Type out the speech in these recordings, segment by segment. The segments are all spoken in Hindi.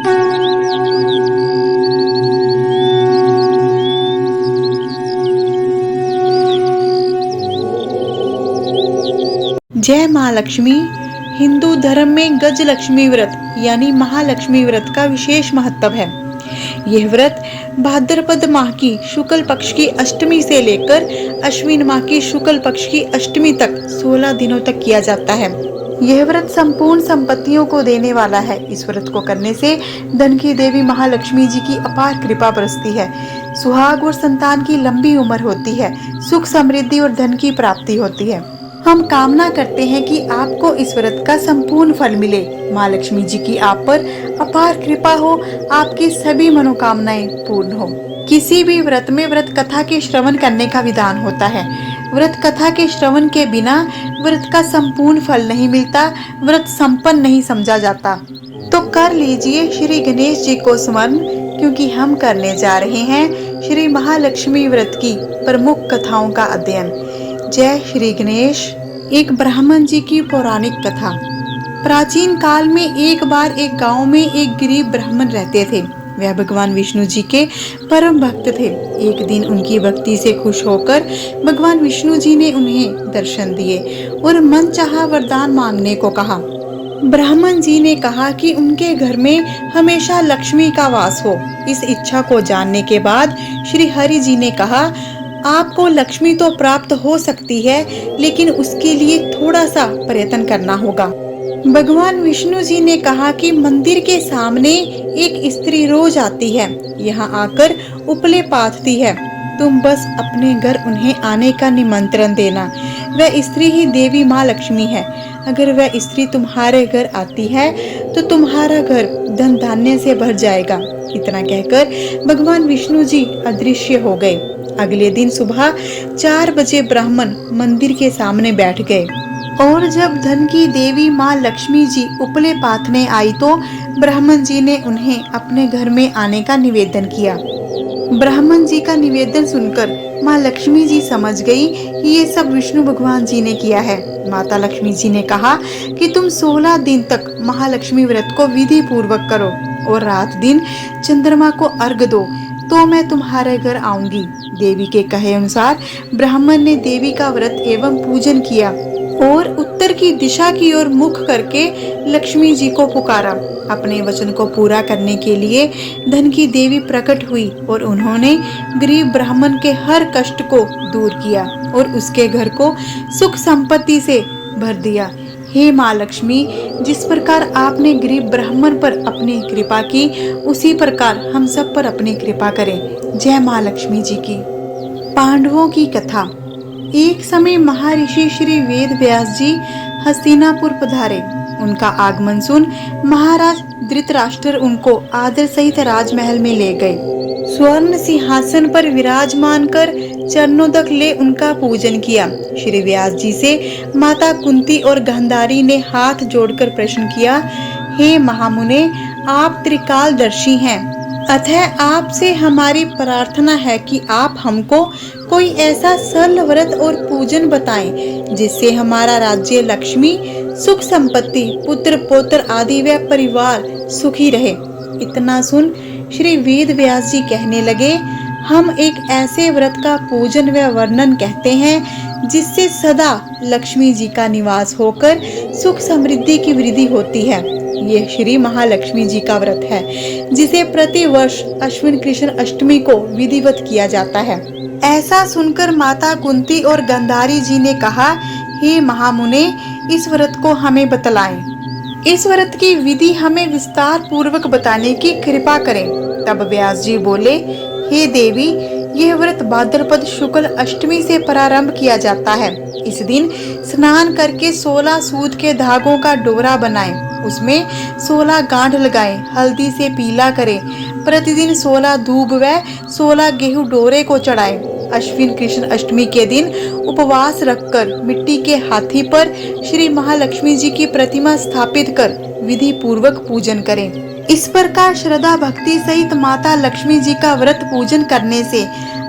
जय माँ लक्ष्मी। हिंदू धर्म में गज लक्ष्मी व्रत यानी महालक्ष्मी व्रत का विशेष महत्व है। यह व्रत भाद्रपद माह की शुक्ल पक्ष की अष्टमी से लेकर अश्विन माह की शुक्ल पक्ष की अष्टमी तक 16 दिनों तक किया जाता है। यह व्रत संपूर्ण संपत्तियों को देने वाला है। इस व्रत को करने से धन की देवी महालक्ष्मी जी की अपार कृपा बरसती है। सुहाग और संतान की लंबी उम्र होती है। सुख समृद्धि और धन की प्राप्ति होती है। हम कामना करते हैं कि आपको इस व्रत का संपूर्ण फल मिले। माँ लक्ष्मी जी की आप पर अपार कृपा हो, आपकी सभी मनोकामनाएं पूर्ण हो। किसी भी व्रत में व्रत कथा के श्रवण करने का विधान होता है। व्रत कथा के श्रवण के बिना व्रत का संपूर्ण फल नहीं मिलता, व्रत संपन्न नहीं समझा जाता। तो कर लीजिए श्री गणेश जी को स्मरण, क्योंकि हम करने जा रहे हैं श्री महालक्ष्मी व्रत की प्रमुख कथाओं का अध्ययन। जय श्री गणेश। एक ब्राह्मण जी की पौराणिक कथा। प्राचीन काल में एक बार एक गांव में एक गरीब ब्राह्मण रहते थे। वह भगवान विष्णु जी के परम भक्त थे। एक दिन उनकी भक्ति से खुश होकर भगवान विष्णु जी ने उन्हें दर्शन दिए और मनचाहा वरदान मांगने को कहा। ब्राह्मण जी ने कहा कि उनके घर में हमेशा लक्ष्मी का वास हो। इस इच्छा को जानने के बाद श्री हरि जी ने कहा, आपको लक्ष्मी तो प्राप्त हो सकती है, लेकिन उसके लिए थोड़ा सा प्रयत्न करना होगा। भगवान विष्णु जी ने कहा कि मंदिर के सामने एक स्त्री रोज आती है, यहाँ आकर उपले पाथती है। तुम बस अपने घर उन्हें आने का निमंत्रण देना। वह स्त्री ही देवी माँ लक्ष्मी है। अगर वह स्त्री तुम्हारे घर आती है तो तुम्हारा घर धन धान्य से भर जाएगा। इतना कहकर भगवान विष्णु जी अदृश्य हो गए। अगले दिन सुबह 4 बजे ब्राह्मण मंदिर के सामने बैठ गए और जब धन की देवी माँ लक्ष्मी जी उपले पाथने आई तो ब्राह्मण जी ने उन्हें अपने घर में आने का निवेदन किया। ब्राह्मण जी का निवेदन सुनकर माँ लक्ष्मी जी समझ गई कि ये सब विष्णु भगवान जी ने किया है। माता लक्ष्मी जी ने कहा कि तुम 16 दिन तक महालक्ष्मी व्रत को विधि पूर्वक करो और रात दिन चंद्रमा को अर्घ दो, तो मैं तुम्हारे घर आऊंगी। देवी के कहे अनुसार ब्राह्मण ने देवी का व्रत एवं पूजन किया और उत्तर की दिशा की ओर मुख करके लक्ष्मी जी को पुकारा। अपने वचन को पूरा करने के लिए धन की देवी प्रकट हुई और उन्होंने गरीब ब्राह्मण के हर कष्ट को दूर किया और उसके घर को सुख संपत्ति से भर दिया। हे माँ लक्ष्मी, जिस प्रकार आपने गरीब ब्राह्मण पर अपनी कृपा की, उसी प्रकार हम सब पर अपनी कृपा करें। जय माँ लक्ष्मी जी की। पांडवों की कथा। एक समय महर्षि श्री वेद व्यास जी हस्तिनापुर पधारे। उनका आगमन सुन महाराज धृतराष्ट्र उनको आदर सहित राजमहल में ले गए। स्वर्ण सिंहासन पर विराजमान कर चरणों तक ले उनका पूजन किया। श्री व्यास जी से माता कुंती और गांधारी ने हाथ जोड़कर प्रश्न किया, हे महामुने, आप त्रिकालदर्शी हैं, अतः आपसे हमारी प्रार्थना है कि आप हमको कोई ऐसा सरल व्रत और पूजन बताएं जिससे हमारा राज्य लक्ष्मी, सुख संपत्ति, पुत्र पौत्र आदि व परिवार सुखी रहे। इतना सुन श्री वेद व्यास जी कहने लगे, हम एक ऐसे व्रत का पूजन व वर्णन कहते हैं जिससे सदा लक्ष्मी जी का निवास होकर सुख समृद्धि की वृद्धि होती है। यह श्री महालक्ष्मी जी का व्रत है जिसे प्रति वर्ष अश्विन कृष्ण अष्टमी को विधिवत किया जाता है। ऐसा सुनकर माता कुंती और गांधारी जी ने कहा, हे महामुने, इस व्रत को हमें बतलाएं। इस व्रत की विधि हमें विस्तार पूर्वक बताने की कृपा करें। तब व्यास जी बोले, हे देवी, यह व्रत भाद्रपद शुक्ल अष्टमी से प्रारंभ किया जाता है। इस दिन स्नान करके 16 सूत के धागों का डोरा बनाएं, उसमें 16 गांठ लगाएं, हल्दी से पीला करें। प्रतिदिन 16 दूब व 16 गेहूं डोरे को चढ़ाएं। अश्विन कृष्ण अष्टमी के दिन उपवास रखकर मिट्टी के हाथी पर श्री महालक्ष्मी जी की प्रतिमा स्थापित कर विधि पूर्वक पूजन करें। इस प्रकार श्रद्धा भक्ति सहित माता लक्ष्मी जी का व्रत पूजन करने से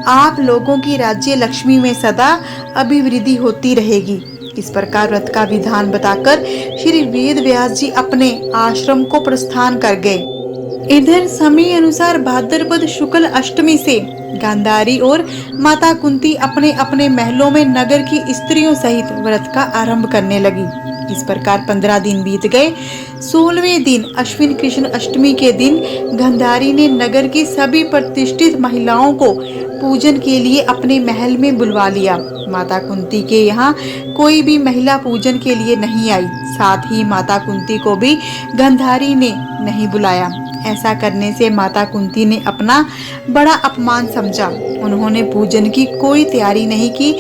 आप लोगों की राज्य लक्ष्मी में सदा अभिवृद्धि होती रहेगी। इस प्रकार व्रत का विधान बताकर श्री वेद व्यास जी अपने आश्रम को प्रस्थान कर गए। इधर समय अनुसार भाद्रपद शुक्ल अष्टमी से गांधारी और माता कुंती अपने अपने महलों में नगर की स्त्रियों सहित व्रत का आरंभ करने लगी। इस प्रकार 15 दिन बीत गए। 16वें दिन अश्विन कृष्ण अष्टमी के दिन गांधारी ने नगर की सभी प्रतिष्ठित महिलाओं को पूजन के लिए अपने महल में बुलवा लिया। माता कुंती के यहाँ कोई भी महिला पूजन के लिए नहीं आई। साथ ही माता कुंती को भी गांधारी ने नहीं बुलाया। ऐसा करने से माता कुंती ने अपना बड़ा अपमान समझा। उन्होंने पूजन की कोई तैयारी नहीं की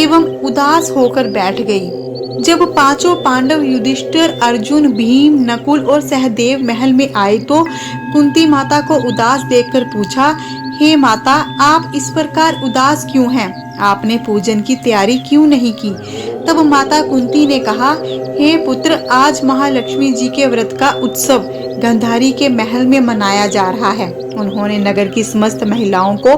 एवं उदास होकर बैठ गई। जब पांचों पांडव युधिष्ठिर, अर्जुन, भीम, नकुल और सहदेव महल में आए तो कुंती माता को उदास देखकर पूछा, हे माता, आप इस प्रकार उदास क्यों हैं? आपने पूजन की तैयारी क्यों नहीं की? तब माता कुंती ने कहा, हे पुत्र, आज महालक्ष्मी जी के व्रत का उत्सव गांधारी के महल में मनाया जा रहा है। उन्होंने नगर की समस्त महिलाओं को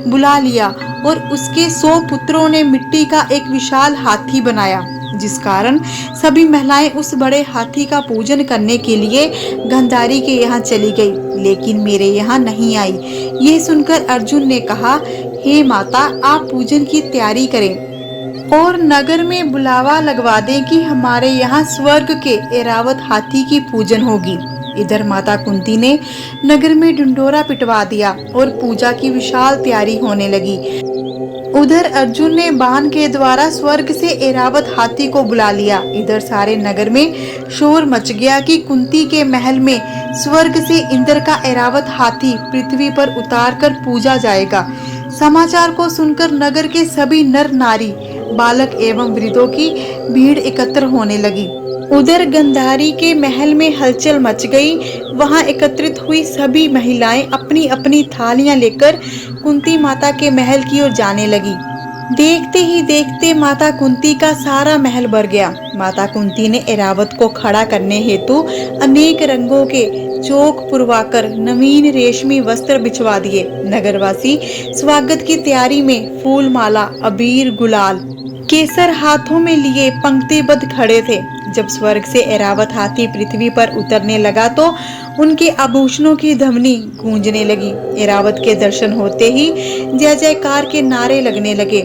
बुला लिया और उसके 100 पुत्रों ने मिट्टी का एक विशाल हाथी बनाया, जिस कारण सभी महिलाएं उस बड़े हाथी का पूजन करने के लिए गांधारी के यहाँ चली गई, लेकिन मेरे यहाँ नहीं आई। यह सुनकर अर्जुन ने कहा, हे माता, आप पूजन की तैयारी करें और नगर में बुलावा लगवा दें कि हमारे यहाँ स्वर्ग के ऐरावत हाथी की पूजन होगी। इधर माता कुंती ने नगर में ढिंढोरा पिटवा दिया और पूजा की विशाल तैयारी होने लगी। उधर अर्जुन ने बाण के द्वारा स्वर्ग से ऐरावत हाथी को बुला लिया। इधर सारे नगर में शोर मच गया कि कुंती के महल में स्वर्ग से इंद्र का ऐरावत हाथी पृथ्वी पर उतार कर पूजा जाएगा। समाचार को सुनकर नगर के सभी नर नारी, बालक एवं वृद्धों की भीड़ एकत्र होने लगी। उधर गांधारी के महल में हलचल मच गई। वहां एकत्रित हुई सभी महिलाएं अपनी अपनी थालियां लेकर कुंती माता के महल की ओर जाने लगी। देखते ही देखते माता कुंती का सारा महल भर गया। माता कुंती ने ऐरावत को खड़ा करने हेतु अनेक रंगों के चौक पुरवाकर नवीन रेशमी वस्त्र बिछवा दिए। नगरवासी स्वागत की तैयारी में फूल माला, अबीर, गुलाल, केसर हाथों में लिए पंक्तिबद्ध खड़े थे। जब स्वर्ग से ऐरावत हाथी पृथ्वी पर उतरने लगा तो उनके आभूषणों की ध्वनि गूंजने लगी। ऐरावत के दर्शन होते ही जय जयकार के नारे लगने लगे।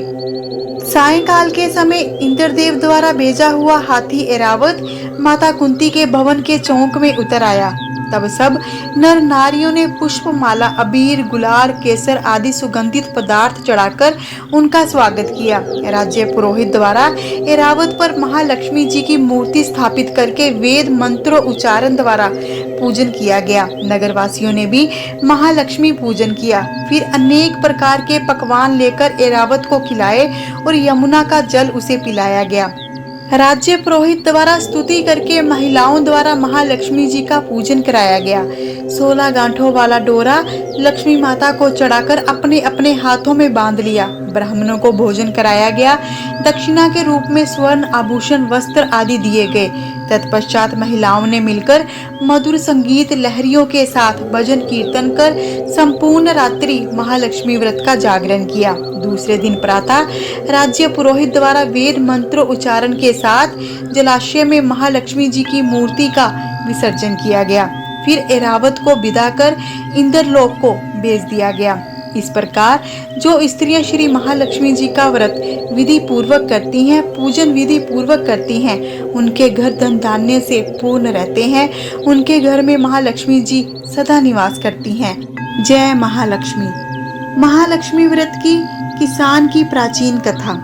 सायंकाल के समय इंद्रदेव द्वारा भेजा हुआ हाथी ऐरावत माता कुंती के भवन के चौक में उतर आया। तब सब नर नारियों ने पुष्प माला, अबीर, गुलाल, केसर आदि सुगंधित पदार्थ चढ़ाकर उनका स्वागत किया। राज्य पुरोहित द्वारा ऐरावत पर महालक्ष्मी जी की मूर्ति स्थापित करके वेद मंत्रों उच्चारण द्वारा पूजन किया गया। नगरवासियों ने भी महालक्ष्मी पूजन किया। फिर अनेक प्रकार के पकवान लेकर ऐरावत को खिलाए और यमुना का जल उसे पिलाया गया। राज्य पुरोहित द्वारा स्तुति करके महिलाओं द्वारा महालक्ष्मी जी का पूजन कराया गया। 16 गांठों वाला डोरा लक्ष्मी माता को चढ़ाकर अपने अपने हाथों में बांध लिया। ब्राह्मणों को भोजन कराया गया। दक्षिणा के रूप में स्वर्ण आभूषण, वस्त्र आदि दिए गए। तत्पश्चात महिलाओं ने मिलकर मधुर संगीत लहरियों के साथ भजन कीर्तन कर संपूर्ण रात्रि महालक्ष्मी व्रत का जागरण किया। दूसरे दिन प्रातः राज्य पुरोहित द्वारा वेद मंत्रों उच्चारण के साथ जलाशय में महालक्ष्मी जी की मूर्ति का विसर्जन किया गया। फिर ऐरावत को विदा कर इंद्रलोक को भेज दिया गया। इस प्रकार जो स्त्रियां श्री महालक्ष्मी जी का व्रत विधि पूर्वक करती हैं, पूजन विधि पूर्वक करती हैं, उनके घर धन धान्य से पूर्ण रहते हैं। उनके घर में महालक्ष्मी जी सदा निवास करती हैं। जय महालक्ष्मी। महालक्ष्मी व्रत की किसान की प्राचीन कथा।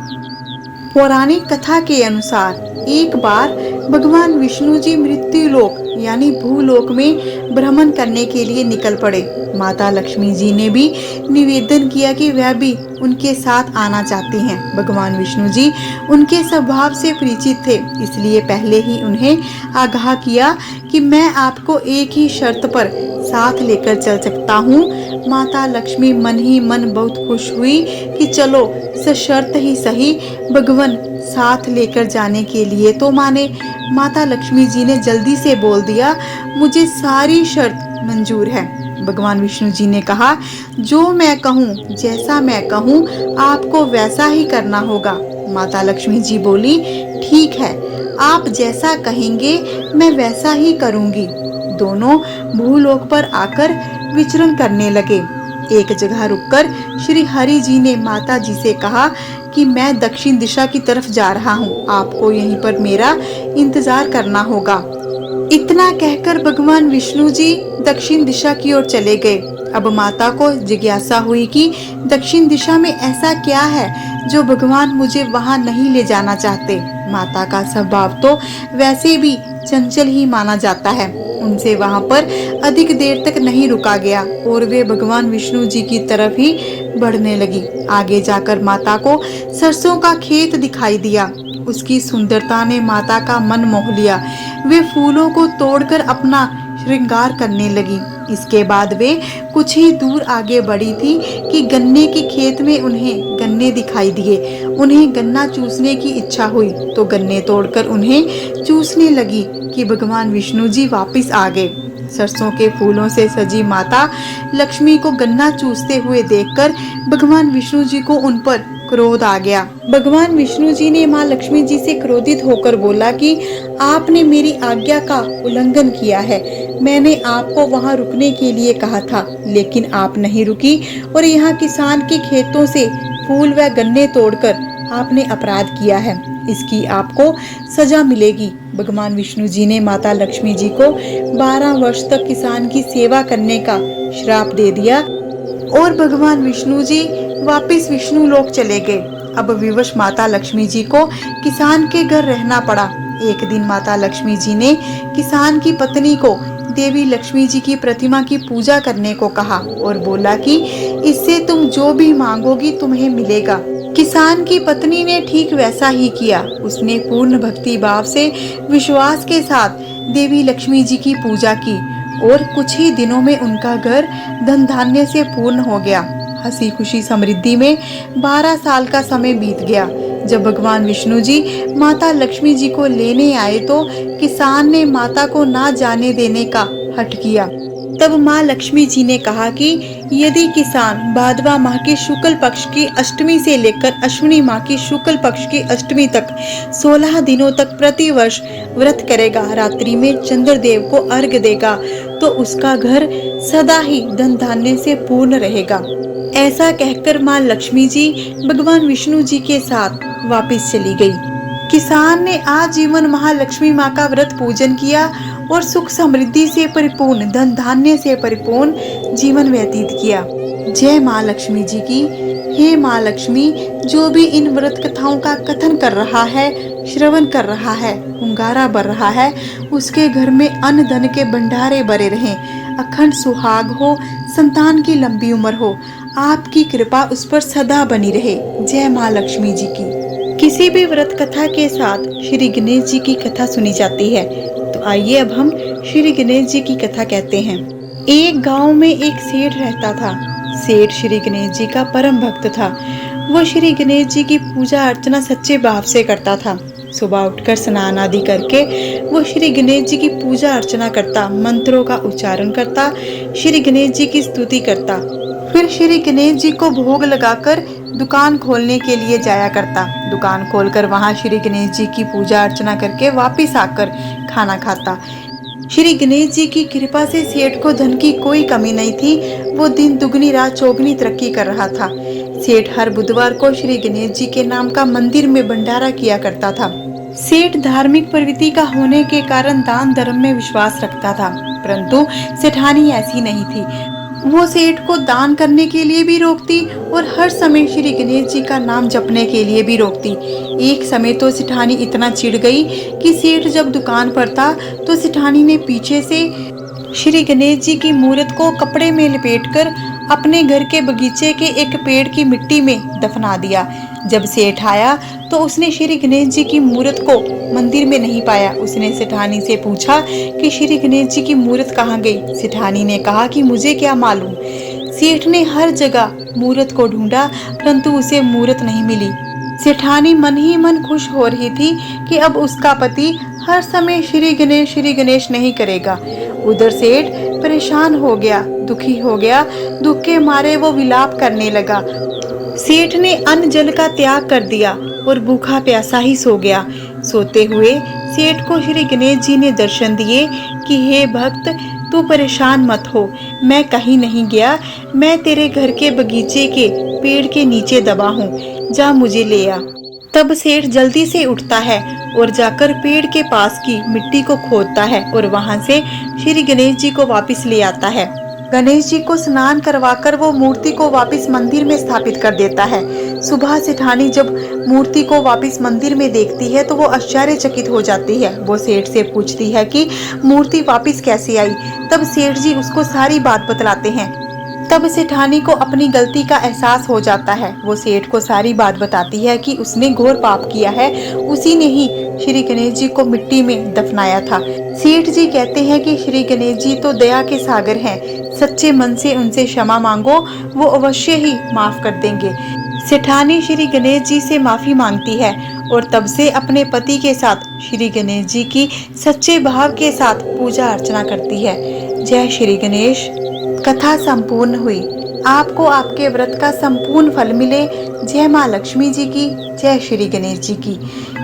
पौराणिक कथा के अनुसार एक बार भगवान विष्णु जी मृत्यु लोक यानी भूलोक में भ्रमण करने के लिए निकल पड़े। माता लक्ष्मी जी ने भी निवेदन किया कि वह भी उनके साथ आना चाहते हैं। भगवान विष्णु जी उनके स्वभाव से परिचित थे, इसलिए पहले ही उन्हें आगाह किया कि मैं आपको एक ही शर्त पर साथ लेकर चल सकता हूँ। माता लक्ष्मी मन ही मन बहुत खुश हुई कि चलो सशर्त ही सही, भगवान साथ लेकर जाने के लिए तो माने। माता लक्ष्मी जी ने जल्दी से बोल दिया, मुझे सारी शर्त मंजूर है। भगवान विष्णु जी ने कहा, जो मैं कहूँ, जैसा मैं कहूँ, आपको वैसा ही करना होगा। माता लक्ष्मी जी बोली, ठीक है, आप जैसा कहेंगे मैं वैसा ही करूँगी। दोनों भूलोक पर आकर विचरण करने लगे। एक जगह रुककर श्री हरि जी ने माता जी से कहा कि मैं दक्षिण दिशा की तरफ जा रहा हूँ, आपको यहीं पर मेरा इंतजार करना होगा। इतना कहकर भगवान विष्णु जी दक्षिण दिशा की ओर चले गए। अब माता को जिज्ञासा हुई कि दक्षिण दिशा में ऐसा क्या है जो भगवान मुझे वहां नहीं ले जाना चाहते। माता का स्वभाव तो वैसे भी चंचल ही माना जाता है। उनसे वहां पर अधिक देर तक नहीं रुका गया और वे भगवान विष्णु जी की तरफ ही बढ़ने लगी। आगे जाकर माता को सरसों का खेत दिखाई दिया। उसकी सुंदरता ने माता का मन मोह लिया। वे फूलों को तोड़कर अपना श्रृंगार करने लगी। इसके बाद वे कुछ ही दूर आगे बढ़ी थी कि गन्ने के खेत में उन्हें गन्ने दिखाई दिए। उन्हें गन्ना चूसने की इच्छा हुई तो गन्ने तोड़कर उन्हें चूसने लगी कि भगवान विष्णु जी वापस आ गए। सरसों के फूलों से सजी माता लक्ष्मी को गन्ना चूसते हुए देखकर भगवान विष्णु जी को उन पर क्रोध आ गया। भगवान विष्णु जी ने माँ लक्ष्मी जी से क्रोधित होकर बोला कि आपने मेरी आज्ञा का उल्लंघन किया है। मैंने आपको वहां रुकने के लिए कहा था, लेकिन आप नहीं रुकी और यहाँ किसान के खेतों से फूल व गन्ने तोड़कर आपने अपराध किया है। इसकी आपको सजा मिलेगी। भगवान विष्णु जी ने माता लक्ष्मी जी को 12 वर्ष तक किसान की सेवा करने का श्राप दे दिया और भगवान विष्णु जी वापस विष्णु लोक चले गए। अब विवश माता लक्ष्मी जी को किसान के घर रहना पड़ा। एक दिन माता लक्ष्मी जी ने किसान की पत्नी को देवी लक्ष्मी जी की प्रतिमा की पूजा करने को कहा और बोला कि इससे तुम जो भी मांगोगी तुम्हें मिलेगा। किसान की पत्नी ने ठीक वैसा ही किया। उसने पूर्ण भक्ति भाव से विश्वास के साथ देवी लक्ष्मी जी की पूजा की और कुछ ही दिनों में उनका घर धन धान्य से पूर्ण हो गया। हंसी खुशी समृद्धि में 12 साल का समय बीत गया। जब भगवान विष्णु जी माता लक्ष्मी जी को लेने आए तो किसान ने माता को ना जाने देने का हठ किया। तब माँ लक्ष्मी जी ने कहा कि यदि किसान भादवा माह की शुक्ल पक्ष की अष्टमी से लेकर अश्विनी माह की शुक्ल पक्ष की अष्टमी तक 16 दिनों तक प्रति वर्ष व्रत करेगा, रात्रि में चंद्रदेव को अर्घ देगा, तो उसका घर सदा ही धन धान्य से पूर्ण रहेगा। ऐसा कहकर माँ लक्ष्मी जी भगवान विष्णु जी के साथ वापस चली गई। किसान ने आजीवन महालक्ष्मी माँ का व्रत पूजन किया और सुख समृद्धि से परिपूर्ण धन धान्य से परिपूर्ण जीवन व्यतीत किया। जय माँ लक्ष्मी जी की। हे माँ लक्ष्मी, जो भी इन व्रत कथाओं का कथन कर रहा है, श्रवण कर रहा है, हुंगारा भर रहा है, उसके घर में अन्न धन के भंडारे भरे रहें, अखंड सुहाग हो, संतान की लंबी उम्र हो, आपकी कृपा उस पर सदा बनी रहे। जय माँ लक्ष्मी जी की। किसी भी व्रत कथा के साथ श्री गणेश जी की कथा सुनी जाती है, तो आइए अब हम श्री गणेश जी की कथा कहते हैं। एक गांव में एक सेठ रहता था। सेठ श्री गणेश जी का परम भक्त था। वो श्री गणेश जी की पूजा अर्चना सच्चे भाव से करता था। सुबह उठकर स्नान आदि करके वो श्री गणेश जी की पूजा अर्चना करता, मंत्रों का उच्चारण करता, श्री गणेश जी की स्तुति करता। फिर श्री गणेश जी को भोग लगाकर दुकान खोलने के लिए जाया करता। दुकान खोलकर वहां श्री गणेश जी की पूजा अर्चना करके वापस आकर खाना खाता। श्री गणेश जी की कृपा से सेठ को धन की कोई कमी नहीं थी। वो दिन दुगनी रात चौगनी तरक्की कर रहा था। सेठ हर बुधवार को श्री गणेश जी के नाम का मंदिर में भंडारा किया करता था। सेठ धार्मिक प्रवृत्ति का होने के कारण दान धर्म में विश्वास रखता था, परंतु सेठानी ऐसी नहीं थी। वो सेठ को दान करने के लिए भी रोकती और हर समय श्री गणेश जी का नाम जपने के लिए भी रोकती। एक समय तो सेठानी इतना चिढ़ गई कि सेठ जब दुकान पर था तो सेठानी ने पीछे से श्री गणेश जी की मूर्त को कपड़े में लपेटकर अपने घर के बगीचे के एक पेड़ की मिट्टी में दफना दिया। जब सेठ आया तो उसने श्री गणेश जी की मूर्त को मंदिर में नहीं पाया। उसने सेठानी से पूछा कि श्री गणेश जी की मूर्त कहाँ गई। सेठानी ने कहा कि मुझे क्या मालूम। सेठ ने हर जगह मूर्त को ढूंढा, परंतु उसे मूर्त नहीं मिली। सेठानी मन ही मन खुश हो रही थी कि अब उसका पति हर समय श्री गणेश नहीं करेगा। उधर सेठ परेशान हो गया, दुखी हो गया। दुख के मारे वो विलाप करने लगा। सेठ ने अन्न जल का त्याग कर दिया और भूखा प्यासा ही सो गया। सोते हुए सेठ को श्री गणेश जी ने दर्शन दिए कि हे भक्त, तू परेशान मत हो, मैं कहीं नहीं गया, मैं तेरे घर के बगीचे के पेड़ के नीचे दबा हूँ, जा मुझे ले आ। तब सेठ जल्दी से उठता है और जाकर पेड़ के पास की मिट्टी को खोदता है और वहां से श्री गणेश जी को वापस ले आता है। गणेश जी को स्नान करवाकर वो मूर्ति को वापस मंदिर में स्थापित कर देता है। सुबह सेठानी जब मूर्ति को वापस मंदिर में देखती है तो वो आश्चर्यचकित हो जाती है। वो सेठ से पूछती है कि मूर्ति वापस कैसे आई। तब सेठ जी उसको सारी बात बतलाते हैं। तब सेठानी को अपनी गलती का एहसास हो जाता है। वो सेठ को सारी बात बताती है कि उसने घोर पाप किया है, उसी ने ही श्री गणेश जी को मिट्टी में दफनाया था। सेठ जी कहते हैं कि श्री गणेश जी तो दया के सागर हैं, सच्चे मन से उनसे क्षमा मांगो, वो अवश्य ही माफ कर देंगे। सेठानी श्री गणेश जी से माफी मांगती है और तब से अपने पति के साथ श्री गणेश जी की सच्चे भाव के साथ पूजा अर्चना करती है। जय श्री गणेश। कथा संपूर्ण हुई। आपको आपके व्रत का संपूर्ण फल मिले। जय माँ लक्ष्मी जी की, जय श्री गणेश जी की।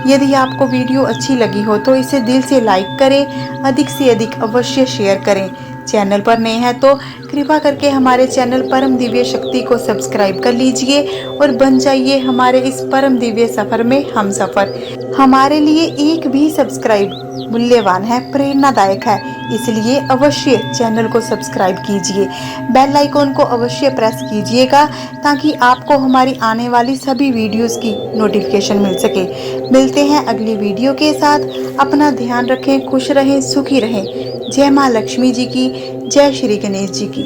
यदि आपको वीडियो अच्छी लगी हो तो इसे दिल से लाइक करें, अधिक से अधिक अवश्य शेयर करें। चैनल पर नए हैं तो कृपा करके हमारे चैनल परम दिव्य शक्ति को सब्सक्राइब कर लीजिए और बन जाइए हमारे इस परम दिव्य सफर में हम सफर। हमारे लिए एक भी सब्सक्राइब मूल्यवान है, प्रेरणादायक है, इसलिए अवश्य चैनल को सब्सक्राइब कीजिए। बेल आइकॉन को अवश्य प्रेस कीजिएगा ताकि आपको हमारी आने वाली सभी वीडियोस की नोटिफिकेशन मिल सके। मिलते हैं अगली वीडियो के साथ। अपना ध्यान रखें, खुश रहें, सुखी रहें। जय माँ लक्ष्मी जी की, जय श्री गणेश जी की।